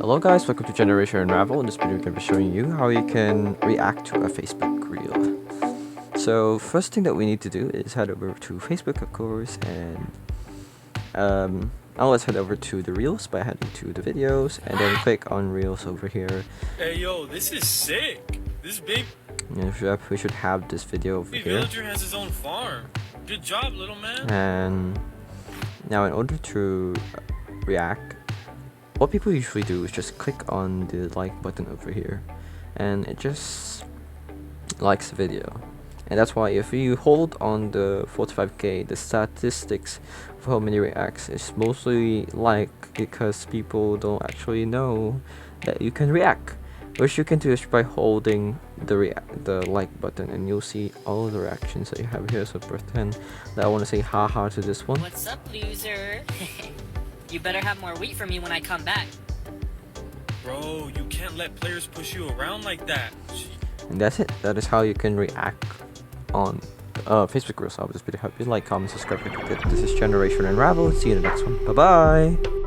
Hello guys, welcome to Generation Unravel. In this video, I'm going to be showing you how you can react to a Facebook reel. So first thing that we need to do is head over to Facebook, of course, and now let's head over to the reels by heading to the videos and then click on reels over here. Hey yo, this is sick. This big We should have this video over here. villager has his own farm. Good job, little man. And now in order to react, what people usually do is just click on the like button over here and it just likes the video. And that's why if you hold on the 45k, the statistics of how many reacts is mostly like, because people don't actually know that you can react. Which you can do is by holding the like button and you'll see all the reactions that you have here. So pretend that I want to say haha to this one. What's up, loser? You better have more wheat for me when I come back. Bro, you can't let players push you around like that. And that's it. That is how you can react on Facebook Reels. I hope this video helped you. Like, comment, subscribe if you did. This is Generation Unravel. See you in the next one. Bye bye.